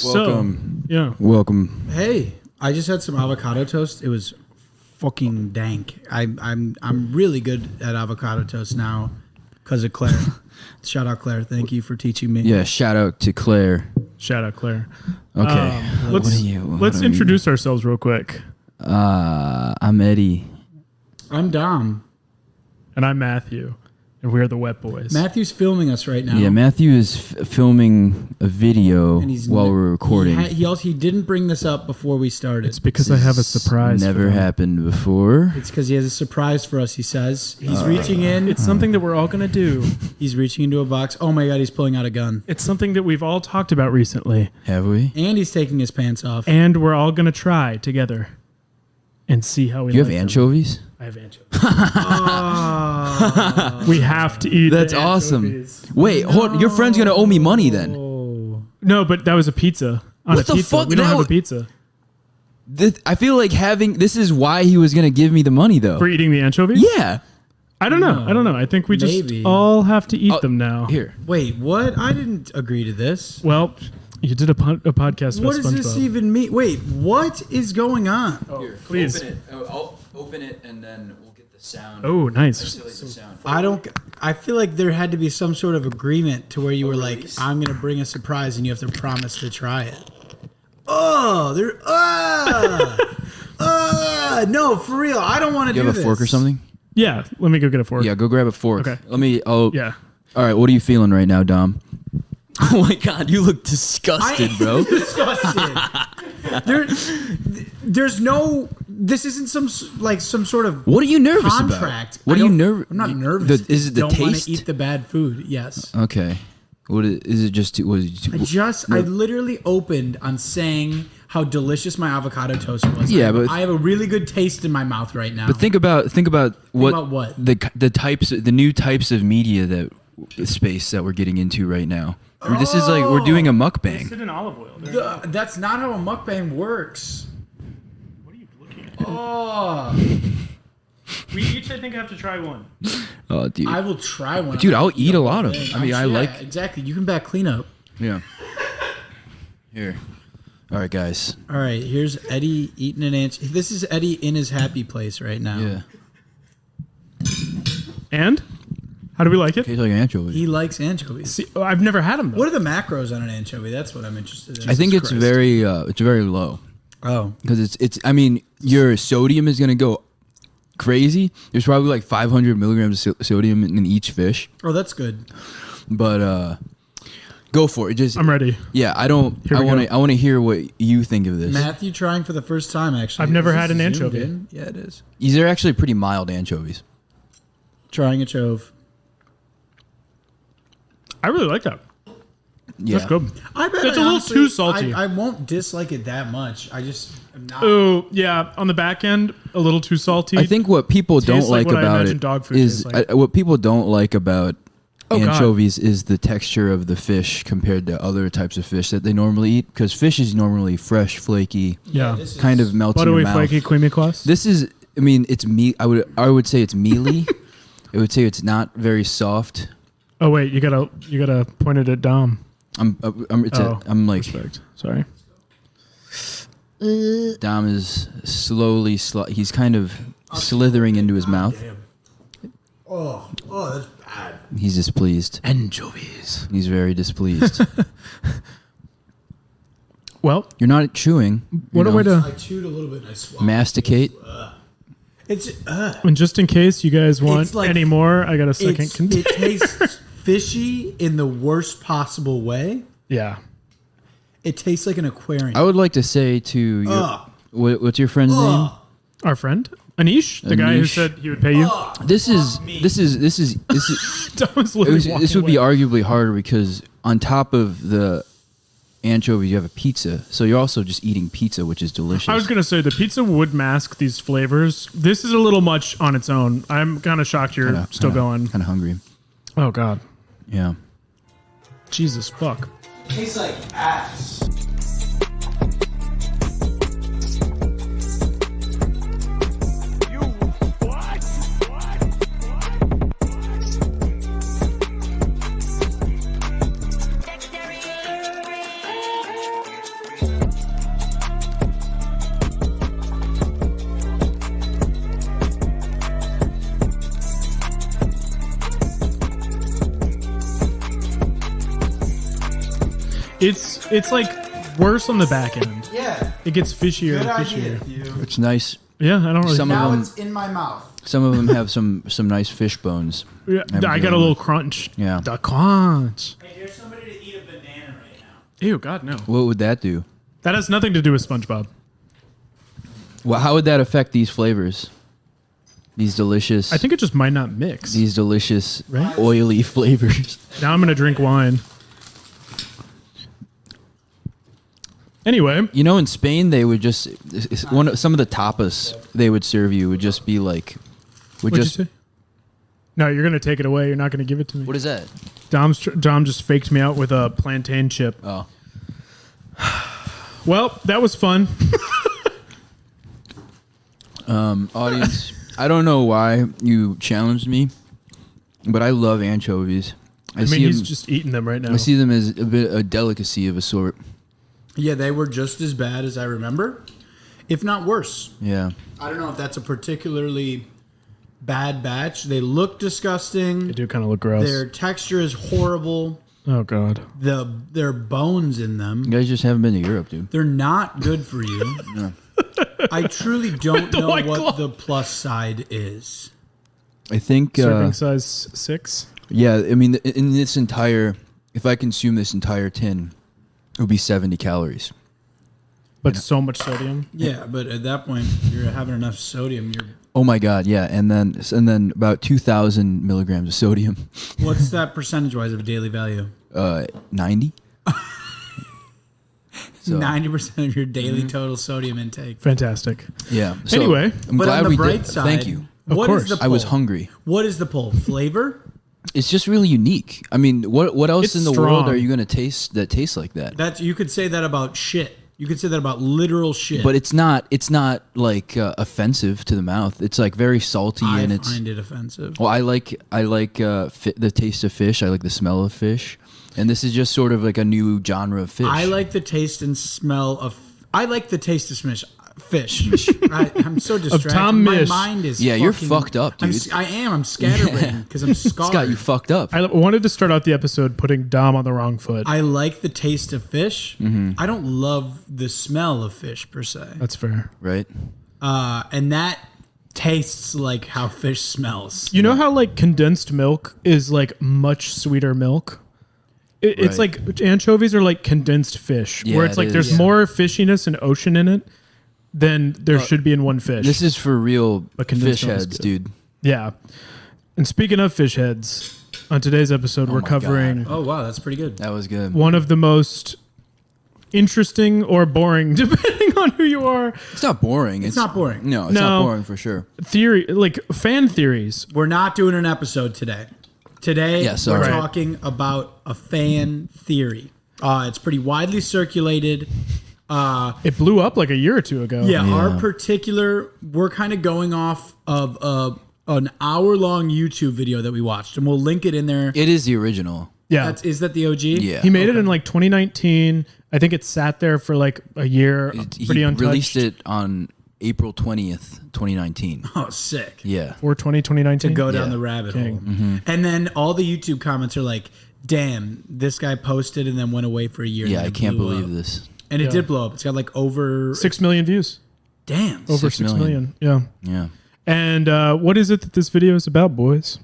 Welcome. So, yeah. Welcome. Hey, I just had some avocado toast. It was fucking dank. I'm really good at avocado toast now because of Claire. Shout out Claire. Thank you for teaching me. Yeah, shout out to Claire. Shout out Claire. Okay. Let's introduce ourselves real quick. I'm Eddie. I'm Dom. And I'm Matthew. And we're the Wet Boys. Matthew's filming us right now. Yeah, Matthew is filming a video And he's while we're recording. He didn't bring this up before we started. It's because I have a surprise. Never happened before. It's because he has a surprise for us, he says. He's reaching in. It's something that we're all going to do. He's reaching into a box. Oh my God, he's pulling out a gun. It's something that we've all talked about recently. Have we? And he's taking his pants off. And we're all going to try together and see how we Do you like have them. anchovies? I have anchovies. We have to eat That's the awesome. anchovies. Wait, hold on. Your friend's going to owe me money then. Oh. No, but that was a pizza. On What a the pizza. fuck? We don't That have a was- pizza. I feel like this is why he was going to give me the money though. For eating the anchovies? Yeah. I don't know. I think we just Maybe. all have to eat them now. Here. Wait, what? I didn't agree to this. Well, you did a podcast about What does SpongeBob. this even mean? Wait, what is going on? Here, please. Open it. I'll open it and then we'll get the sound. Oh, nice. Isolate the sound. I feel like there had to be some sort of agreement to where you were like, I'm going to bring a surprise and you have to promise to try it. No, for real. I don't want to do You this. have a fork or something? Yeah, let me go get a fork. Yeah, go grab a fork. Okay. Yeah. Yeah. All right, what are you feeling right now, Dom? Oh my God, you look disgusted, bro. Disgusted. There's no. This isn't some sort of What are you nervous contract. about? What are you nervous? I'm not nervous. Is it the don't taste? want to eat the bad food. Yes. Okay. What is it? Just what is it? I literally opened on saying how delicious my avocado toast was. Yeah, but I have a really good taste in my mouth right now. but think about what about what? the new types of media space that we're getting into right now. I mean, this is like we're doing a mukbang. Sit in olive oil. That's not how a mukbang works. What are you looking at? Oh, We each, I think, have to try one. Oh, dude. I will try one. Dude, I'll eat a lot of them. I mean, I like. Exactly. You can back clean up. Yeah. Here. All right, guys. All right, here's Eddie eating an anchovy. This is Eddie in his happy place right now. Yeah. And? How do we like it? Tastes like anchovy. He likes anchovies. See, I've never had them, though. What are the macros on an anchovy? That's what I'm interested in. I think it's Christ. very low. Oh. Because it's. I mean, your sodium is gonna go crazy. There's probably like 500 milligrams of sodium in each fish. Oh, that's good. But go for it. Just I'm ready. Yeah, I don't. Here we go. I want to hear what you think of this. Matthew trying for the first time, actually. I've never Is had this an zoomed anchovy. in? Yeah, it is. These are actually pretty mild anchovies. Trying a chove. I really like that. Yeah. That's good. I bet It's I a little honestly- too salty. I won't dislike it that much. I just am not. Oh, yeah. On the back end, a little too salty. I think what people don't Tastes like like what I about imagine it dog food is tastes like. what people don't like about Oh, God. anchovies is the texture of the fish compared to other types of fish that they normally eat. Because fish is normally fresh, flaky, Yeah. this is- kind of melts in your Buttery, mouth. flaky, creamy crust. This is, I mean, it's meat. I would say it's mealy. I would say it's not very soft. Oh, wait. You gotta point it at Dom. I'm like Respect. Sorry. Dom is slowly, he's kind of slithering into his mouth. Damn. Oh, that's bad. He's displeased. Anchovies. He's very displeased. Well, You're not chewing. what a way to... I chewed a little bit and I swallowed. masticate. It's And just in case you guys want It's like- any more, I got a second. it tastes fishy in the worst possible way. Yeah. It tastes like an aquarium. I would like to say to your, Ugh. what's your friend's name? Our friend, Anish, the guy who Anish. said he would pay you. This is Dom was literally this would walking be away. arguably harder because on top of the anchovies you have a pizza, so you're also just eating pizza, which is delicious. I was going to say the pizza would mask these flavors. This is a little much on its own. I'm kind of shocked you're still going. Kind of hungry. Oh, God. Yeah. Jesus, fuck. tastes like ass. It's like worse on the back end. Yeah. It gets fishier Good and idea, fishier. you. It's nice. Yeah, I don't really. Some of Now them- it's in my mouth. Some of them have some nice fish bones. Yeah, I'm I got a doing- little crunch. Yeah. The crunch. Hey, there's somebody to eat a banana right now. Ew, God no. What would that do? That has nothing to do with SpongeBob. Well, how would that affect these flavors? These delicious. I think it just might not mix. these delicious Right? oily flavors. Now I'm gonna drink wine. Anyway, You know, in Spain, they would just some of the tapas they would serve you would just be like, what'd you say? No, you're gonna take it away. You're not gonna give it to me. What is that? Dom just faked me out with a plantain chip. Oh, Well, that was fun. audience, I don't know why you challenged me, but I love anchovies. I mean, he's just eating them right now. I see them as a delicacy of a sort. Yeah, they were just as bad as I remember, if not worse. Yeah. I don't know if that's a particularly bad batch. They look disgusting. They do kind of look gross. Their texture is horrible. Oh God. There are bones in them. You guys just haven't been to Europe, dude. They're not good for you. I truly don't the know White what Claw. the plus side is. I think, Serving size 6. yeah, I mean, in this entire, if I consume this entire tin, it would be 70 calories. But so much sodium. Yeah, but at that point, you're having enough sodium. Oh my God, yeah, and then about 2,000 milligrams of sodium. What's that percentage-wise of daily value? 90. So, 90% of your daily total sodium intake. Fantastic. yeah. So Anyway, I'm But glad on the we bright did. side, Thank you. Of what is course. the I was pull? hungry. What is the pull? Flavor? It's just really unique. I mean, what else It's in the world strong. are you going to taste that tastes like that? That's you could say that about shit. You could say that about literal shit. But it's not like offensive to the mouth. It's like very salty I and it's. find it offensive. Well, I like the taste of fish. I like the smell of fish, and this is just sort of like a new genre of fish. I like the taste and smell of. I like the taste of fish. I'm so distracted. Tom My Mish. mind is. Yeah, you're fucking- fucked up, dude. I am. I'm scatterbrained because I'm scarred. Scott, you fucked up. I wanted to start out the episode putting Dom on the wrong foot. I like the taste of fish. Mm-hmm. I don't love the smell of fish per se. That's fair. Right? And that tastes like how fish smells. You know how like condensed milk is like much sweeter milk? It's Right. like anchovies are like condensed fish, Yeah, where it's it like there's is. more fishiness and ocean in it than there should be in one fish. This is for real But condensed fish milk is heads, good. dude. Yeah. And speaking of fish heads, on today's episode, we're my covering Oh wow, that's pretty good. That was good. one of the most interesting or boring, depending on who you are, It's not boring. It's not boring. No, it's No. not boring for sure. fan theories. We're not doing an episode today. Today, Yeah, we're sorry. talking about a fan theory. It's pretty widely circulated. It blew up like a year or two ago. Yeah, we're kind of going off of an hour-long YouTube video that we watched, and we'll link it in there. It is the original. Yeah. Is that the OG? Yeah. He made it in like 2019. I think it sat there for like a year, He pretty untouched. released it on April 20th, 2019. Oh, sick. Yeah. 4/20, 2019. To go down Yeah. the rabbit King. hole. And then all the YouTube comments are like, damn, this guy posted and then went away for a year. Yeah, and I it can't blew believe up. this. And it Yeah. did blow up. It's got like over 6 million views. Damn. Over 6 6 million. million. Yeah. Yeah. And what is it that this video is about, boys?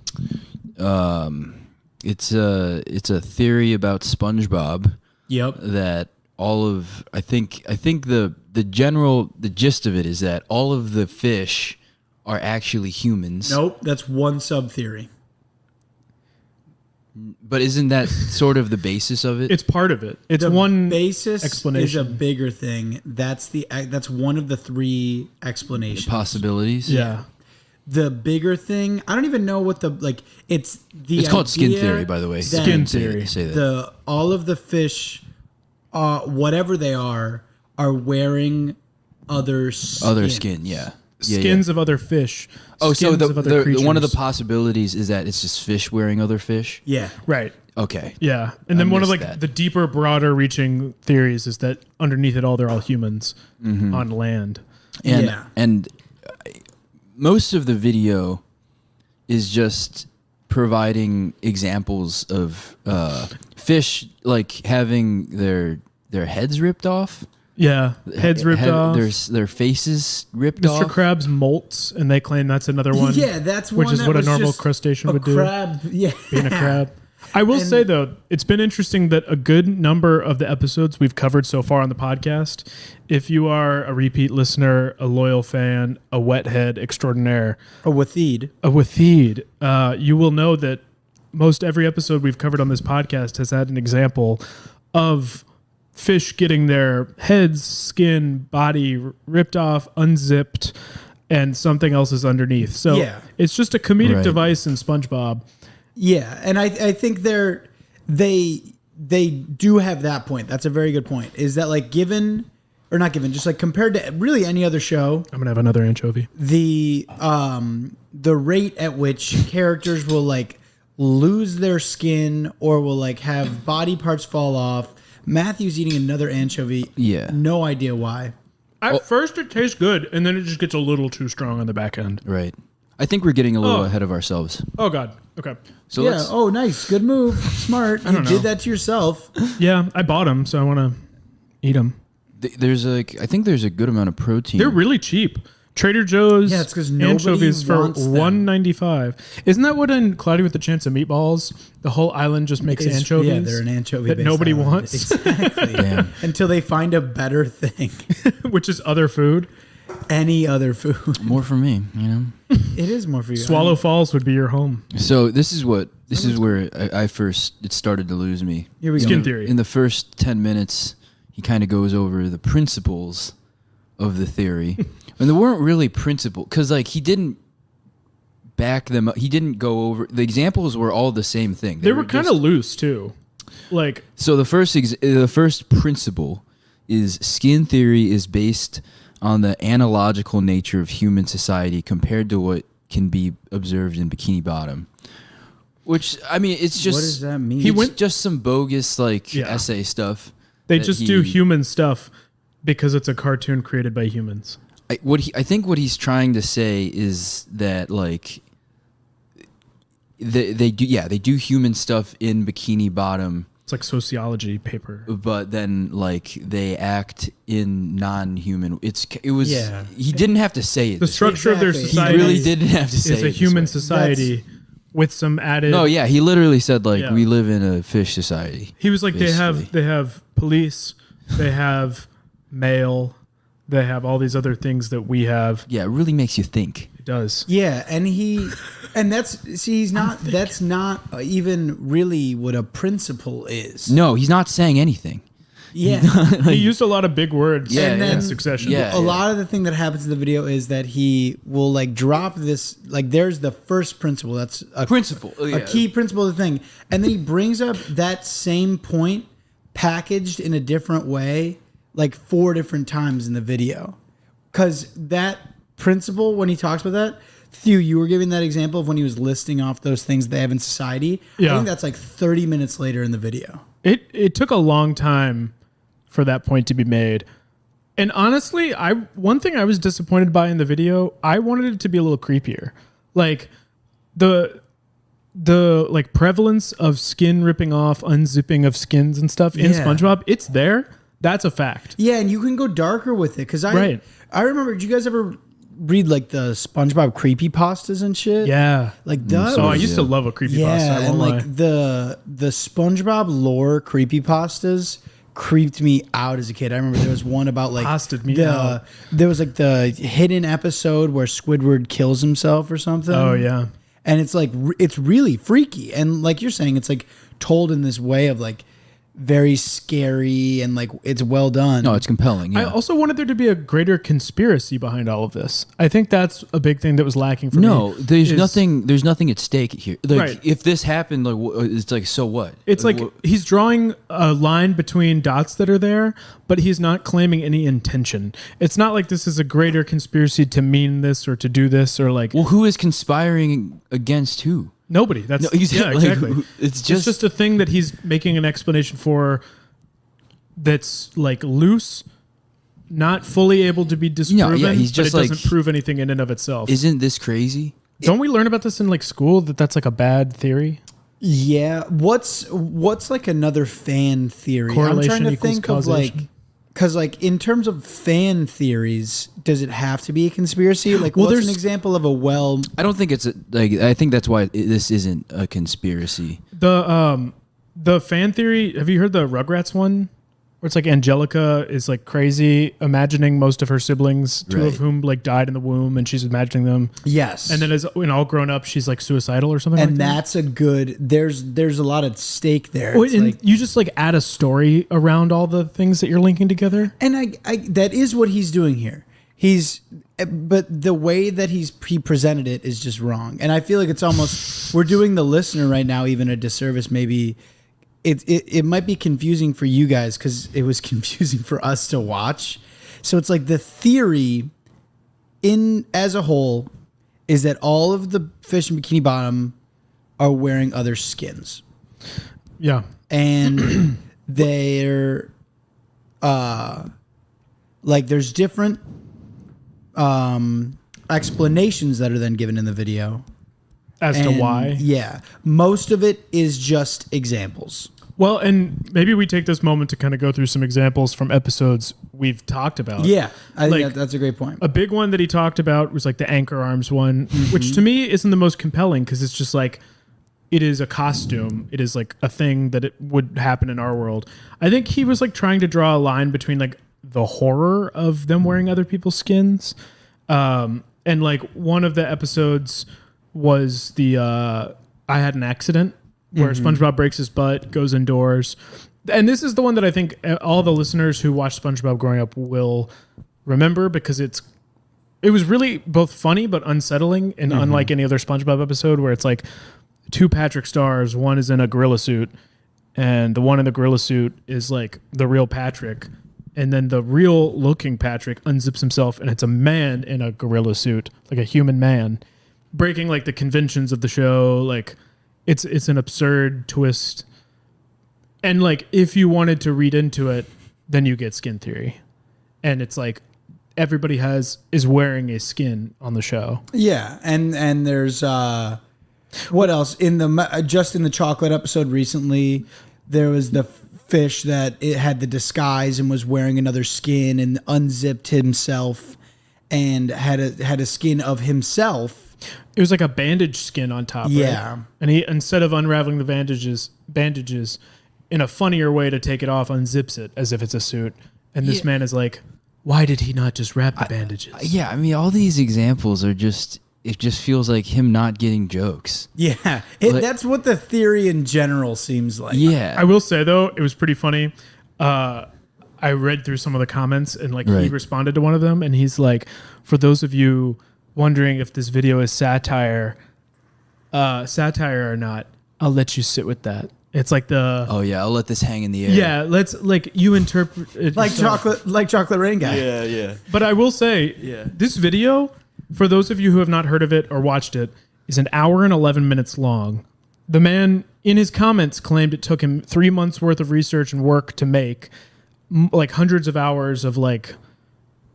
It's a theory about SpongeBob Yep. that I think the gist of it is that all of the fish are actually humans. Nope. That's one sub theory. But isn't that sort of the basis of it? It's part of it. It's The one basis explanation. is a bigger thing. That's one of the three explanations. Possibilities. Yeah. The bigger thing, I don't even know what it's It's called skin idea theory, by the way. that Skin theory. Say that. all of the fish, whatever they are wearing other skins. Other skin, yeah. Skins of other fish. Oh, so skins of other one of the creatures. possibilities is that it's just fish wearing other fish. Yeah. Right. Okay. Yeah. And then one of missed like that. the deeper, broader reaching theories is that underneath it all, they're all humans on land. And Yeah. and most of the video is just providing examples of fish like having their heads ripped off. Yeah, heads ripped off. Their faces ripped Mr. off. Krabs molts, and they claim that's another one. Yeah, that's one which is that what a was normal just crustacean a would crab, do. Yeah, being a crab. I will say though, it's been interesting that a good number of the episodes we've covered so far on the podcast, if you are a repeat listener, a loyal fan, a wethead extraordinaire, a Watheed, you will know that most every episode we've covered on this podcast has had an example of fish getting their heads, skin, body ripped off, unzipped, and something else is underneath. So it's just a comedic device in SpongeBob. Yeah, and I think they do have that point. That's a very good point. Is that like just like compared to really any other show, I'm gonna have another anchovy. The rate at which characters will like lose their skin or will like have body parts fall off. Matthew's eating another anchovy. Yeah. No idea why. At first it tastes good, and then it just gets a little too strong on the back end. Right. I think we're getting a little ahead of ourselves. Oh, God. Okay. So yeah. Oh, nice. Good move. Smart. You did that to yourself. Yeah, I bought them, so I want to eat them. I think there's a good amount of protein. They're really cheap. Trader Joe's it's 'cause nobody anchovies for wants them. $1.95. Isn't that what in Cloudy with a Chance of Meatballs, the whole island just makes anchovies? Yeah, they're an anchovy that nobody wants. Exactly. Damn. Until they find a better thing. Which is other food. Any other food. More for me, you know. It is more for you. Swallow Falls would be your home. So this is where I first it started to lose me. Here we go. Skin theory. In the first 10 minutes, he kind of goes over the principles of the theory. And there weren't really principles because like he didn't back them up. He didn't go over the examples were all the same thing. They were kind of loose too. Like so the first principle is skin theory is based on the analogical nature of human society compared to what can be observed in Bikini Bottom. Which I mean, it's just What does that mean? He went just some bogus essay stuff. they just do human stuff because it's a cartoon created by humans. I think what he's trying to say is that like they do human stuff in Bikini Bottom. It's like sociology paper. But then like they act in non-human. He didn't have to say it. The structure of their Exactly. society He really didn't have to say is a it human this way. society with some added. No, yeah, he literally said like Yeah. we live in a fish society. He was like basically. they have police, they have mail, they have all these other things that we have. Yeah, it really makes you think. It does. Yeah, that's not even really what a principle is. No, he's not saying anything. Yeah. He used a lot of big words Yeah, in yeah. succession. Yeah. A lot of the thing that happens in the video is that he will like drop this, like there's the first principle. That's a Principle. a key principle of the thing. And then he brings up that same point packaged in a different way, like 4 different times in the video. Because that principle, when he talks about that, Thew, you were giving that example of when he was listing off those things they have in society. Yeah. I think that's like 30 minutes later in the video. It took a long time for that point to be made. And honestly, one thing I was disappointed by in the video, I wanted it to be a little creepier. Like the like prevalence of skin ripping off, unzipping of skins and stuff in Yeah. SpongeBob, it's there. That's a fact. Yeah, and you can go darker with it. Because Right. I remember, did you guys ever read like the SpongeBob creepypastas and shit? Yeah. Like that. So I was- used to love a creepypasta. Yeah, I won't and lie. like the SpongeBob lore creepypastas creeped me out as a kid. I remember there was one about like Pasted me out. there was like the hidden episode where Squidward kills himself or something. Oh yeah. And it's like it's really freaky, and like you're saying, it's like told in this way of like very scary and like it's well done. No, it's compelling. Yeah. I also wanted there to be a greater conspiracy behind all of this. I think that's a big thing that was lacking for me. No, there's is- nothing. There's nothing at stake here. Like, Right. if this happened, like, it's like, so what? It's like he's drawing a line between dots that are there, but he's not claiming any intention. It's not like this is a greater conspiracy to mean this or to do this or like well, who is conspiring against who? nobody. That's No, he's- yeah, like, exactly. it's It's just- just a thing that he's making an explanation for that's like loose, not fully able to be disproven. he's just but it like- doesn't prove anything in and of itself. Isn't this crazy? Don't we learn about this in like school that that's like a bad theory? Yeah. What's like another fan theory? Correlation I'm trying to equals think of like, causation. because like in terms of fan theories, does it have to be a conspiracy? Like, Well, what's there's- an example of a well? I don't think it's I think that's why this isn't a conspiracy. The fan theory. Have you heard the Rugrats one? Where it's like Angelica is like crazy, imagining most of her siblings, two of Right. whom like died in the womb, and she's imagining them. Yes. And then as when all grown up, she's like suicidal or something. and like that. that's a good. There's a lot at stake there. Well, It's and like, you just like add a story around all the things that you're linking together. and I that is what he's doing here. But the way that he presented it is just wrong. And I feel like it's almost we're doing the listener right now even a disservice. Maybe it might be confusing for you guys because it was confusing for us to watch. So it's like the theory in as a whole is that all of the fish in Bikini Bottom are wearing other skins. Yeah. And they're like there's different explanations that are then given in the video As to And, why. Yeah, most of it is just examples. Well, and maybe we take this moment to kind of go through some examples from episodes we've talked about. Yeah, I think Like, that's a great point. A big one that he talked about was like the anchor arms one, which to me isn't the most compelling because it's just like it is a costume. It is like a thing that it would happen in our world. I think he was like trying to draw a line between like the horror of them wearing other people's skins, and like one of the episodes was the I had an accident where SpongeBob breaks his butt, goes indoors. And this is the one that I think all the listeners who watched SpongeBob growing up will remember because it was really both funny but unsettling and unlike any other SpongeBob episode where it's like two Patrick Stars, one is in a gorilla suit and the one in the gorilla suit is like the real Patrick. And then the real looking Patrick unzips himself and it's a man in a gorilla suit, like a human man, breaking like the conventions of the show. Like it's an absurd twist. And like if you wanted to read into it, then you get skin theory. And it's like everybody is wearing a skin on the show. Yeah, and there's what else in the chocolate episode recently? There was the fish that it had the disguise and was wearing another skin and unzipped himself and had a skin of himself. It was like a bandage skin on top. Yeah. Right? And he, instead of unraveling the bandages in a funnier way to take it off, unzips it as if it's a suit. And this man is like, why did he not just wrap the bandages? Yeah, I mean, all these examples are just. It just feels like him not getting jokes. Yeah, Like- that's what the theory in general seems like. Yeah, I will say though, it was pretty funny. I read through some of the comments and like he Right. responded to one of them and he's like, for those of you wondering if this video is satire or not, I'll let you sit with that. It's like the oh yeah, I'll let this hang in the air. yeah, let's like you interpret it like yourself. chocolate rain guy. yeah. But I will say, Yeah. this video, for those of you who have not heard of it or watched it, is an hour and 11 minutes long. The man, in his comments, claimed it took him 3 months worth of research and work to make, like hundreds of hours of like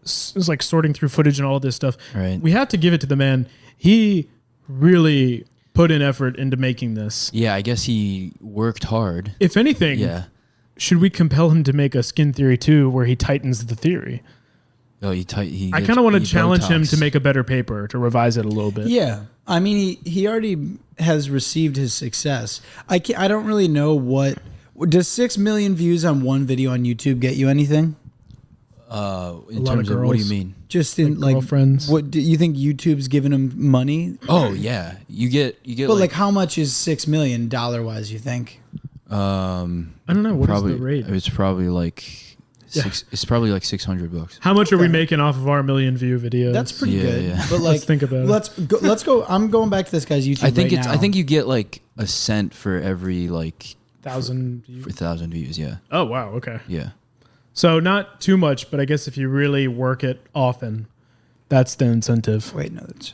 sorting through footage and all of this stuff. Right. We have to give it to the man. He really put in effort into making this. Yeah, I guess he worked hard. If anything, Yeah. should we compel him to make a skin theory too, where he tightens the theory? Oh, he I kind of want to challenge him to make a better paper, to revise it a little bit. Yeah, I mean, he already has received his success. I don't really know what does 6 million views on one video on YouTube get you anything? In lot terms of of what do you girls. mean? Just in Like like girlfriends. What do you think YouTube's giving him money? Oh yeah, you get. But like, how much is 6 million dollar wise? You think? I don't know. What is probably the rate? it's probably like it's probably like $600. How much are we making off of our million view videos? That's pretty Yeah, good. yeah. But like, Let's think about it. Let's go. I'm going back to this guy's YouTube. I think right it's. now. I think you get like a cent for every like 1,000 for views. 1,000 views. Yeah, Oh wow. Okay. yeah. So not too much, but I guess if you really work it often, that's the incentive. Wait, no, that's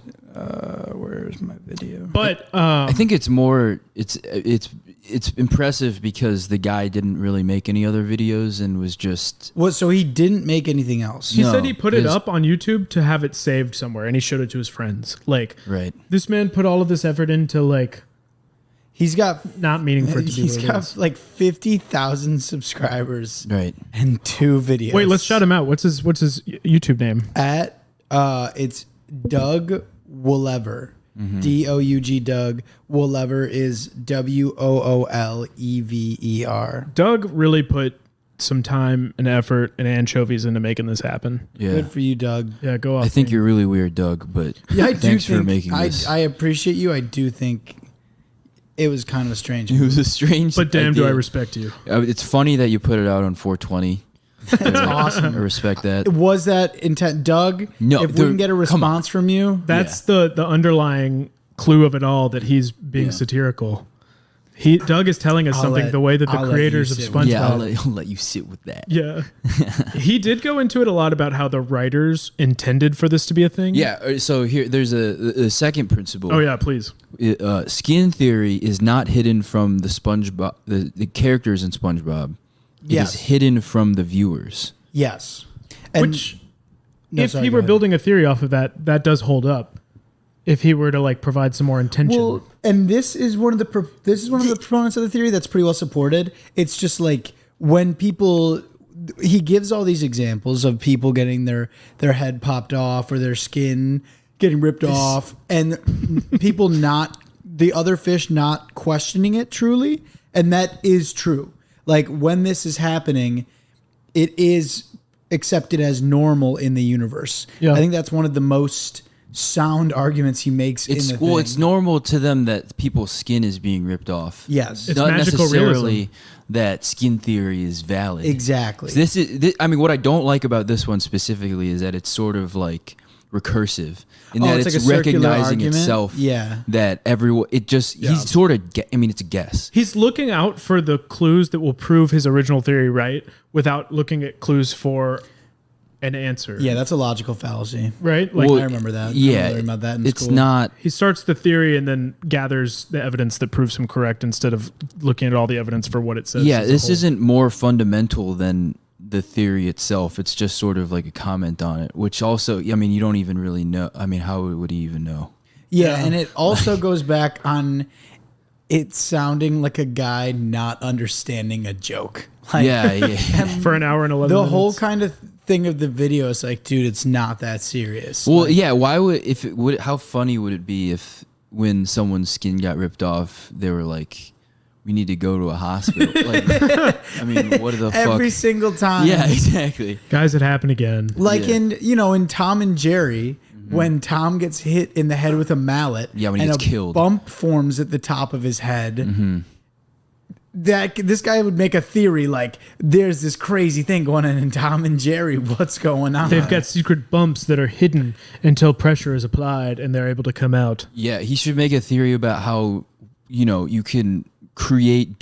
Where's my video? But I think it's more. It's impressive because the guy didn't really make any other videos and was just. Well, so he didn't make anything else. he No, said he put it his- up on YouTube to have it saved somewhere, and he showed it to his friends. Like, Right. this man put all of this effort into like He's got not meaning for it to be he's what it got is. like 50,000 subscribers Right. and 2 videos. Wait, let's shout him out. What's his YouTube name? At it's Doug Woolever. Mm-hmm. Doug Doug. Woolever is Woolever. Doug really put some time and effort and anchovies into making this happen. Yeah. Good for you, Doug. Yeah, go off. I think man. you're really weird, Doug. But Yeah, I do thanks think for making this. I appreciate you. I do think it was kind of a strange. It was a strange. But damn, do I idea. respect you. It's funny that you put it out on 420. That's awesome. I respect that. Was that intent, Doug? No, If we there- can get a come on. response from you, That's the underlying clue of it all, that he's being Yeah. satirical. Doug is telling us I'll something let- the way that the I'll let creators you of sit with SpongeBob. Yeah, I'll let you sit with that. Yeah. He did go into it a lot about how the writers intended for this to be a thing. Yeah. So here, there's a second principle. Oh, yeah, please. Skin theory is not hidden from the SpongeBob, the characters in SpongeBob. It Yes. is hidden from the viewers. yes. And Which, No, if sorry, he go were ahead. building a theory off of that, that does hold up. If he were to like provide some more intention. Well, and this is one of the proponents of the theory that's pretty well supported. It's just like when people, he gives all these examples of people getting their head popped off or their skin getting ripped off, and people the other fish not questioning it truly, and that is true. Like when this is happening, it is accepted as normal in the universe. Yeah. I think that's one of the most sound arguments he makes in the thing. It's normal to them that people's skin is being ripped off. Yes. It's not magical necessarily realism. that skin theory is valid. Exactly. So I mean, what I don't like about this one specifically is that it's sort of like recursive in that it's it's, like a circular recognizing argument? itself. Yeah. That everyone, he's sort of. I mean, it's a guess. He's looking out for the clues that will prove his original theory right without looking at clues for an answer. Yeah, that's a logical fallacy. Right? Like, Well, I remember that. I Yeah, learned about that in it's school. not. he starts the theory and then gathers the evidence that proves him correct instead of looking at all the evidence for what it says. Yeah, as a this whole. isn't more fundamental than the theory itself. It's just sort of like a comment on it, which also, I mean, you don't even really know. I mean, how would he even know? Yeah, and it also goes back on it sounding like a guy not understanding a joke. Like, Yeah. for an hour and 11 the minutes. whole kind of thing of the video is like, dude, it's not that serious. Well, Like, yeah. Why would how funny would it be if when someone's skin got ripped off, they were like, "We need to go to a hospital." Like, I mean, what the every fuck? single time. Yeah, exactly. Guys, it happened again. Like Yeah. in Tom and Jerry, when Tom gets hit in the head with a mallet, Yeah, when he and gets a killed. bump forms at the top of his head. That this guy would make a theory like, there's this crazy thing going on in Tom and Jerry. What's going on? They've got secret bumps that are hidden until pressure is applied and they're able to come out. Yeah, he should make a theory about how you can create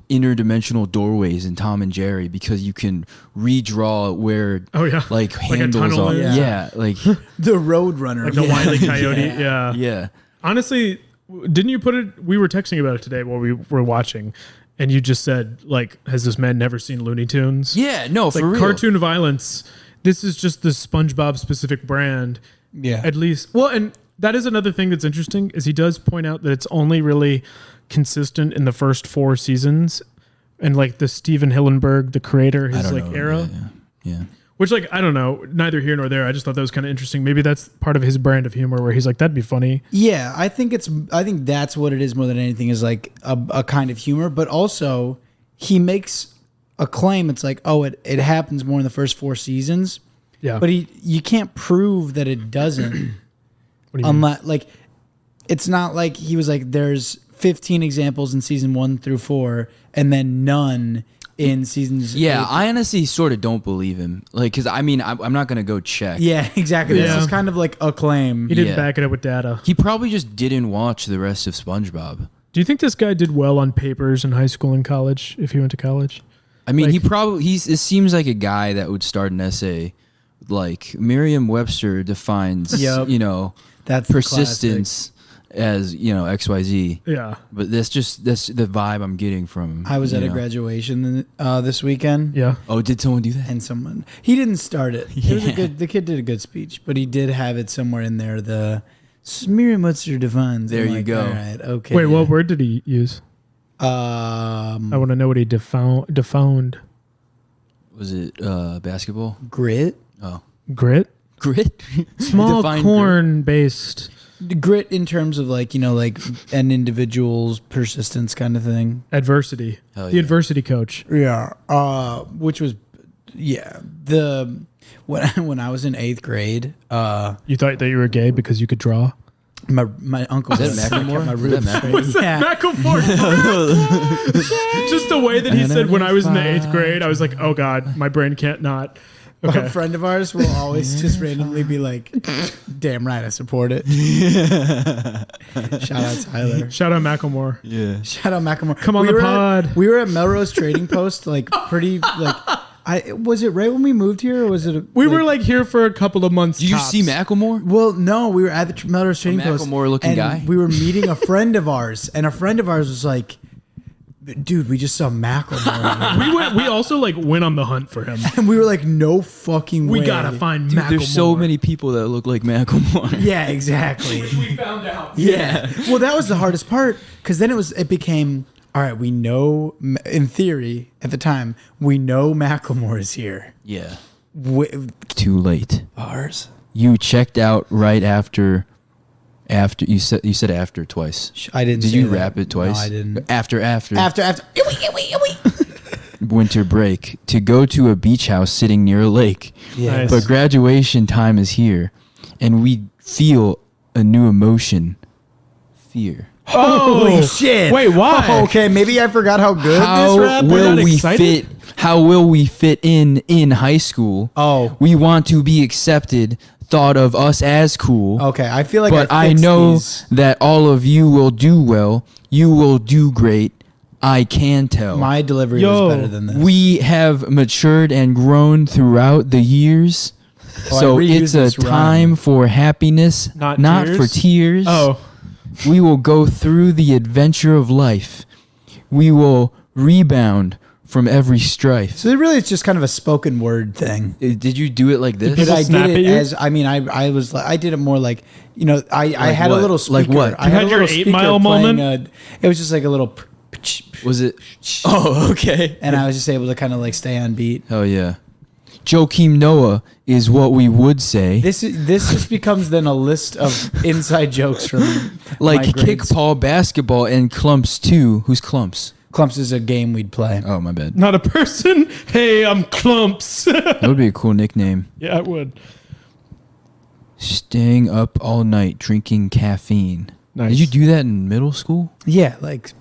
interdimensional doorways in Tom and Jerry because you can redraw where Oh, yeah. like Like a handles tunnel are. is. Yeah, like the Roadrunner. Like the Wile E. Coyote. Yeah. yeah. Honestly, didn't you put it? We were texting about it today while we were watching, and you just said, like, has this man never seen Looney Tunes? Yeah, no, Like for real. cartoon violence. This is just the SpongeBob specific brand. Yeah. At least. Well, and that is another thing that's interesting is he does point out that it's only really consistent in the first 4 seasons, and like the Steven Hillenburg, the creator, I his don't like know. era. Yeah. Which, like, I don't know, neither here nor there. I just thought that was kind of interesting. Maybe that's part of his brand of humor where he's like, that'd be funny. Yeah, I think that's what it is more than anything, is like a kind of humor, but also he makes a claim. It's like, oh, it happens more in the first 4 seasons, Yeah. but you can't prove that it doesn't. What do you mean? Unless, like, it's not like he was like, there's 15 examples in season 1 through 4 and then none in seasons. Yeah, 8. I honestly sort of don't believe him. Like, because I mean, I'm not gonna go check. Yeah, exactly. Yeah. This is kind of like a claim. He didn't Yeah. back it up with data. He probably just didn't watch the rest of SpongeBob. Do you think this guy did well on papers in high school and college if he went to college? I mean, Like- he probably this seems like a guy that would start an essay like Merriam-Webster defines, Yep. That's the persistence as XYZ. Yeah. But that's the vibe I'm getting from. I was at a graduation this weekend. Yeah. Oh, did someone do that? And he didn't start it. It was the kid did a good speech, but he did have it somewhere in there. The Merriam-Webster defines. There you go. All right, okay. Wait, what word did he use? I Um, want to know what he defound. Was it basketball? grit. Oh, Grit? grit. Small Define corn-based. Grit in terms of like an individual's persistence kind of thing. Adversity. Hell The yeah. adversity coach. Yeah. Which was when I was in 8th grade. You thought that you were gay because you could draw? My uncle Is that Macklemore? My Is roots. that Macklemore? Yeah. Macklemore. Just the way that he said when I was in the 8th grade, I was like, oh God, my brain can't not. A Okay. friend of ours will always just randomly be like, "Damn right, I support it." Shout out Tyler. Shout out Macklemore. Yeah. Shout out Macklemore. Come on the pod. We were at Melrose Trading Post, like pretty like. Was it right when we moved here, or was it? We were like here for a couple of months. Did you tops. see Macklemore? Well, no, we were at the Melrose Trading Post. Macklemore-looking and guy? We were meeting a friend of ours, and a friend of ours was like, "Dude, we just saw Macklemore." We also like went on the hunt for him. And we were like, "No fucking way." We gotta find Macklemore. There's so many people that look like Macklemore. Yeah, exactly. We found out. Yeah. Well, that was the hardest part because then it became all right. We know, in theory, at the time, we know Macklemore is here. Yeah. Too late. Bars. You checked out right after you said after twice. I didn't. Did say you that. rap it twice? No, I didn't. After. After. Winter break to go to a beach house sitting near a lake. Yeah. Nice. But graduation time is here, and we feel a new emotion. Fear. Holy shit! Wait, why? Oh, okay, maybe I forgot how good How this rap will is. we excited? fit? How will we fit in high school? Oh. We want to be accepted, thought of us as cool. Okay, I feel like But I I fixed know these. that all of you will do well. You will do great. I can tell. My delivery Yo, was better than this. We have matured and grown throughout the years. Oh, I So reused it's a this rhyme. time for happiness, Not for tears? tears. Oh, We will go through the adventure of life. We will rebound from every strife. So really, it's just kind of a spoken word thing. Did you do it like this? But people I snap did at it you? as I did it more like I had what? a little Like speaker. what? I You had had a your little 8 speaker Mile playing moment? it was just like a little, Was it? Oh, okay. and I was just able to kind of like stay on beat. Oh yeah. Joakim Noah is what we would say. This just becomes then a list of inside jokes from my Like grades. kickball, basketball, and clumps too. Who's clumps? Clumps is a game we'd play. Oh, my bad. not a person. Hey, I'm Clumps. That would be a cool nickname. Yeah, it would. Staying up all night drinking caffeine. Nice. Did you do that in middle school? Yeah, like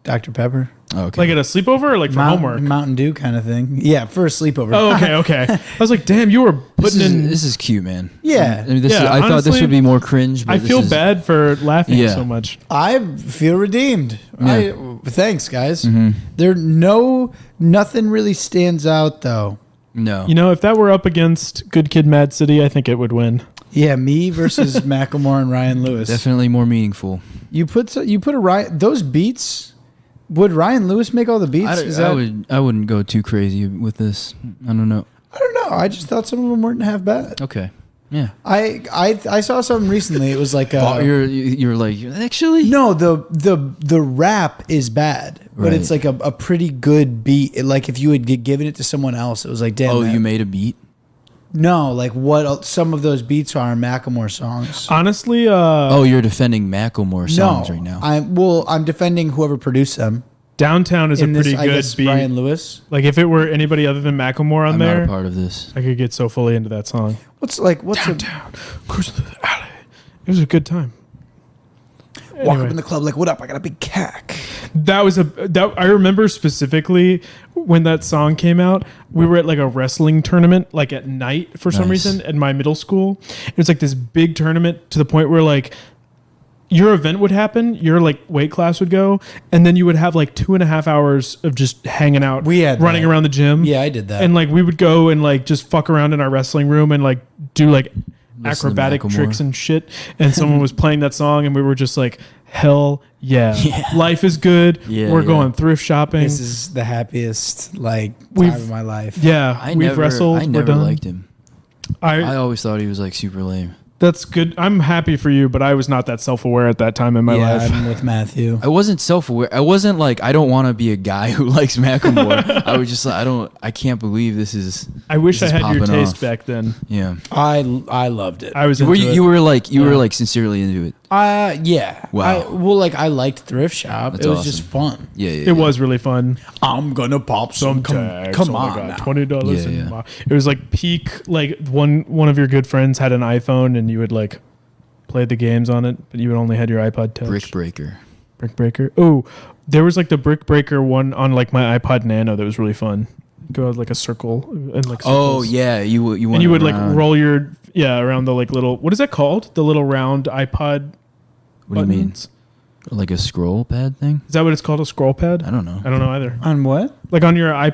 Dr. Pepper, Oh, okay. Like at a sleepover or like for homework? Mountain Dew kind of thing. Yeah, for a sleepover. Oh, okay. I was like, damn, you were this putting in. is cute, man. Yeah. I mean, Yeah, I thought this honestly, would be more cringe. But I this feel is- bad for laughing Yeah. so much. I feel redeemed. Yeah. Thanks, guys. Mm-hmm. Nothing really stands out though. No. You know, if that were up against Good Kid, Mad City, I think it would win. Yeah, me versus Macklemore and Ryan Lewis. Definitely more meaningful. You put a Ryan those beats. Would Ryan Lewis make all the beats? I wouldn't go too crazy with this. I don't know. I don't know. I just thought some of them weren't half bad. Okay. Yeah. I saw something recently. It was like Oh, you're like actually. no, the rap is bad, but Right. it's like a pretty good beat. Like if you had given it to someone else, it was like damn. Oh, that- you made a beat. No, like what some of those beats are in Macklemore songs. Honestly, Oh, you're defending Macklemore songs right now. I'm defending whoever produced them. Downtown is a In pretty this, I good guess, beat. Ryan Lewis. Like if it were anybody other than Macklemore on I'm there, not a part of this. I could get so fully into that song. What's Downtown, cruising through the alley. It was a good time. walk Anyway. up in the club like, what up? I got a big cack. I remember specifically when that song came out, we were at like a wrestling tournament like at night for some Nice. reason at my middle school. It was like this big tournament to the point where like your event would happen, your like weight class would go, and then you would have like 2.5 hours of just hanging out. We had running that. around the gym. Yeah, I did that. And like we would go and like just fuck around in our wrestling room and like do like Listen to acrobatic Macklemore. tricks and shit. And someone was playing that song, and we were just like, hell yeah, life is good. Yeah, we're yeah. going thrift shopping. This is the happiest like We've- time of my life. Yeah, we've wrestled. I we're never done. liked him. I always thought he was like super lame. That's good. I'm happy for you, but I was not that self-aware at that time in my yeah, life. I'm with Matthew. I wasn't self-aware. I wasn't like, I don't want to be a guy who likes Macklemore. I was just like, I can't believe this is. I wish I this is had your popping taste off. back then. Yeah. I loved it. I was Were into you, it. you were like you Yeah. were like sincerely into it. Yeah. Wow. I liked thrift shop. That's it was awesome. just fun. Yeah, yeah. It was really fun. I'm gonna pop some tags. Come Oh my on, God, now. $20. Yeah, and yeah. It was like peak. Like one of your good friends had an iPhone, and you would like play the games on it, but you would only had your iPod Touch. Brick Breaker. Brick Breaker. Oh, there was like the Brick Breaker one on like my iPod Nano that was really fun. Go like a circle and like. Oh circles. yeah, you went And you would like around. roll your around the like little, what is that called? The little round iPod. What do you mean? buttons? Like a scroll pad thing? Is that what it's called? A scroll pad? I don't know. I don't know either. On what? Like on your iPod.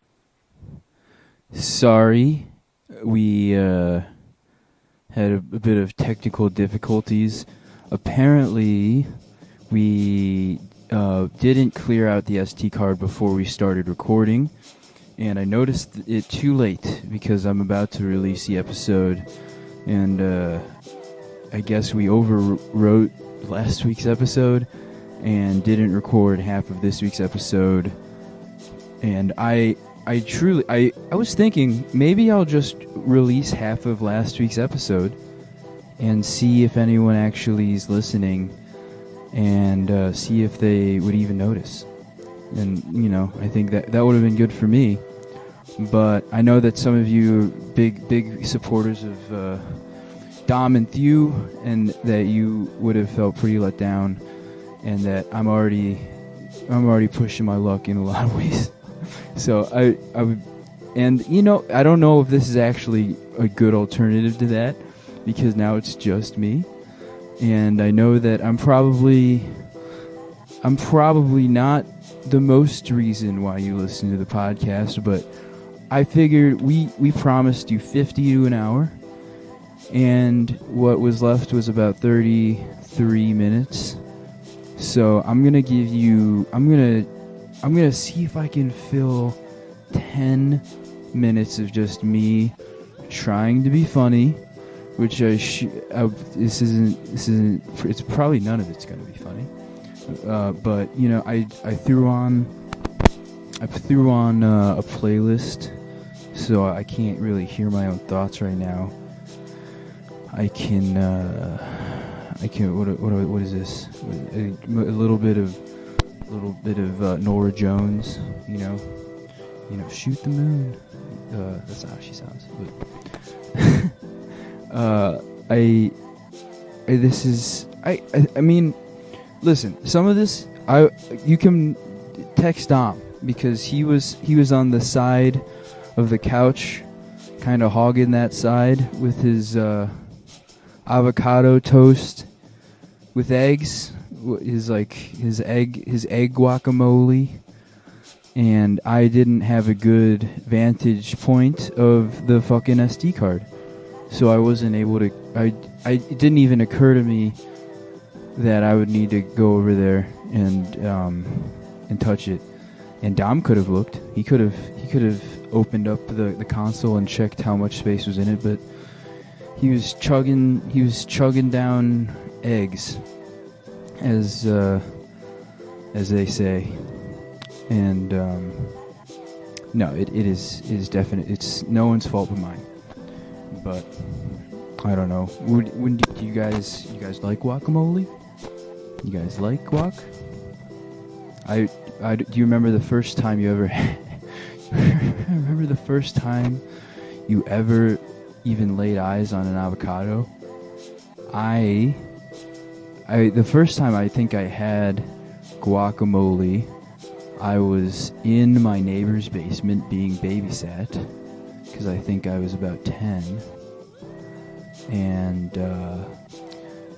Sorry, we had a bit of technical difficulties. Apparently, we didn't clear out the SD card before we started recording, and I noticed it too late because I'm about to release the episode, and I guess we overwrote last week's episode and didn't record half of this week's episode, and I was thinking maybe I'll just release half of last week's episode and see if anyone actually is listening and see if they would even notice. And, you know, I think that would have been good for me. But I know that some of you are big supporters of Dom and Thew, and that you would have felt pretty let down, and that I'm already pushing my luck in a lot of ways. So I would, and you know, I don't know if this is actually a good alternative to that, because now it's just me, and I know that I'm probably not the most reason why you listen to the podcast, but I figured we promised you 50 to an hour, and what was left was about 33 minutes. So I'm gonna see if I can fill 10 minutes of just me trying to be funny, which this isn't. It's probably none of it's gonna be funny. But you know, I threw on a playlist, so I can't really hear my own thoughts right now. I can. What is this? A little bit of Nora Jones. You know, shoot the moon. That's not how she sounds. But I mean, listen. Some of this, you can text Dom, because he was on the side of the couch, kind of hogging that side with his avocado toast with eggs, his egg guacamole, and I didn't have a good vantage point of the fucking SD card, so I wasn't able to. It didn't even occur to me that I would need to go over there and touch it. And Dom could have looked. He could have opened up the console and checked how much space was in it, but he was chugging down eggs, as they say. And no, it is definite. It's no one's fault but mine. But I don't know. Do you guys like guacamole? You guys like guac? Do you remember the first time you ever remember the first time you ever even laid eyes on an avocado? The first time I think I had guacamole, I was in my neighbor's basement being babysat, because I think I was about 10. And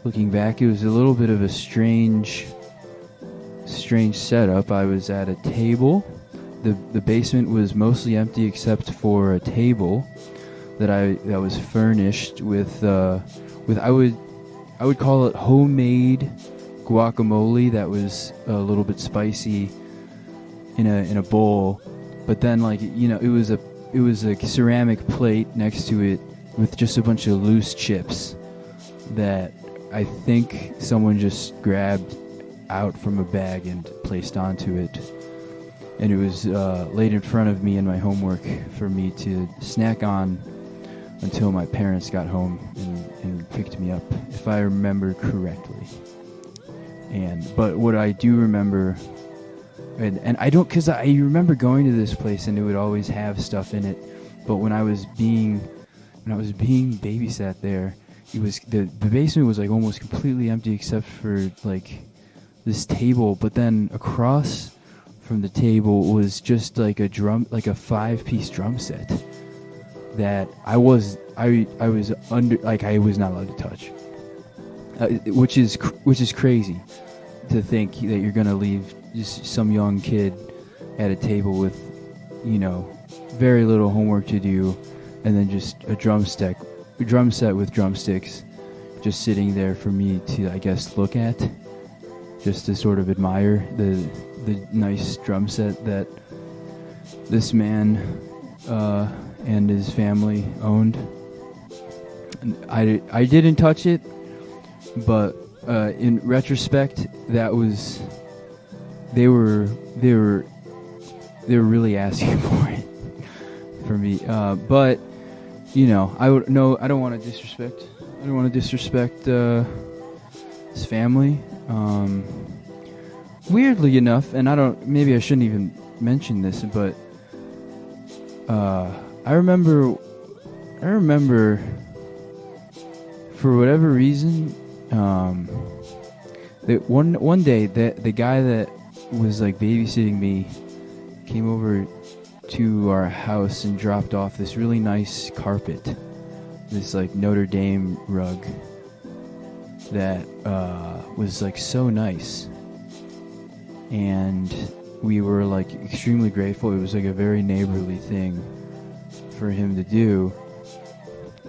looking back, it was a little bit of a strange setup. I was at a table. The basement was mostly empty except for a table that was furnished with I would call it homemade guacamole that was a little bit spicy in a bowl, but then it was a ceramic plate next to it with just a bunch of loose chips that I think someone just grabbed out from a bag and placed onto it. And it was laid in front of me in my homework for me to snack on until my parents got home and picked me up, if I remember correctly. But what I do remember, and I don't, because I remember going to this place and it would always have stuff in it, but when I was being babysat there, it was the basement was like almost completely empty except for like this table, but then across from the table was just like a 5-piece drum set that I was under, like I was not allowed to touch, which is crazy to think that you're gonna leave just some young kid at a table with very little homework to do, and then just a drum set with drumsticks just sitting there for me to, I guess, look at, just to sort of admire the nice drum set that this man and his family owned. And I didn't touch it, but in retrospect, that was they were really asking for it for me. But I don't want to disrespect. I don't want to disrespect his family. Weirdly enough, and maybe I shouldn't even mention this, but I remember for whatever reason, that one day the guy that was like babysitting me came over to our house and dropped off this really nice carpet, this like Notre Dame rug that was like so nice, and we were like extremely grateful. It was like a very neighborly thing for him to do.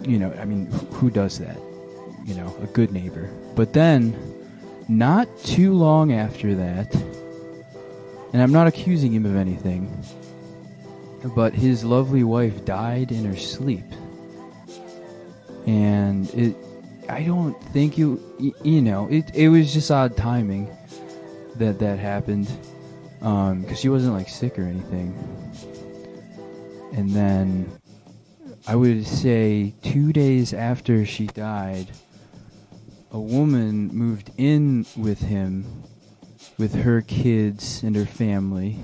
I mean, who does that? A good neighbor. But then, not too long after that, and I'm not accusing him of anything, but his lovely wife died in her sleep. And I don't think it was just odd timing that happened, because she wasn't like sick or anything. And then I would say 2 days after she died, a woman moved in with him with her kids and her family,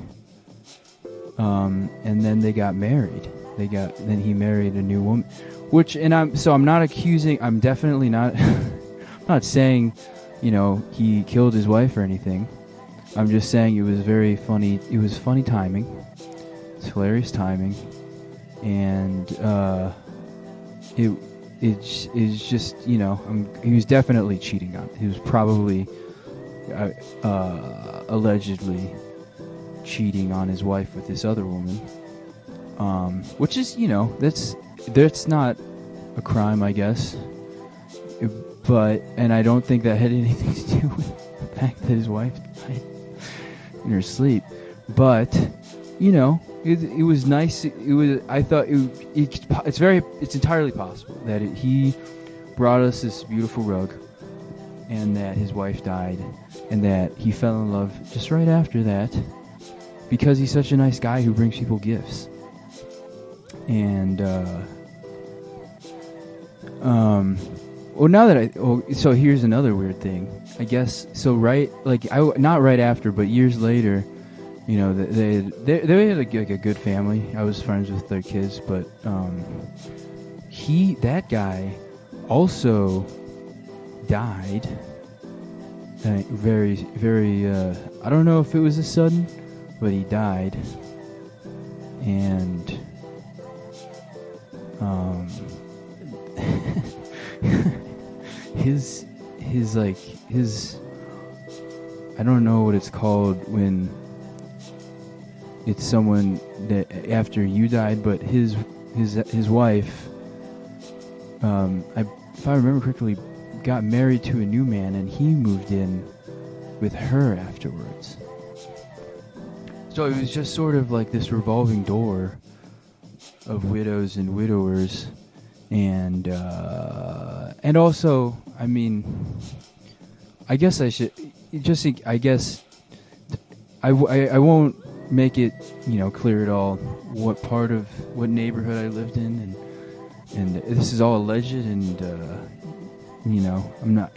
and then they got married. Then he married a new woman, I'm not accusing. I'm definitely not. I'm not saying, he killed his wife or anything. I'm just saying it was very funny. It was funny timing. It's hilarious timing, and it's just he was definitely cheating on. He was probably allegedly cheating on his wife with this other woman, which is that's not a crime, I guess. And I don't think that had anything to do with the fact that his wife died in her sleep. But it was nice. I thought it's entirely possible that he brought us this beautiful rug, and that his wife died, and that he fell in love just right after that, because he's such a nice guy who brings people gifts. And so here's another weird thing, I guess. So not right after, but years later, they had like a good family. I was friends with their kids, but that guy also died. Very, very. I don't know if it was a sudden, but he died, and his his I don't know what it's called when it's someone that after you died, but his wife, if I remember correctly, got married to a new man, and he moved in with her afterwards. So it was just sort of like this revolving door of widows and widowers, and also, I mean, I guess I should just, I guess I won't make it, clear at all what neighborhood I lived in, and this is all alleged, and I'm not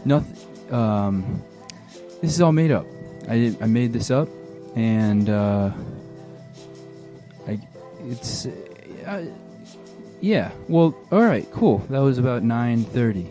nothing. This is all made up. I made this up, and yeah. Well, all right, cool. That was about 9:30.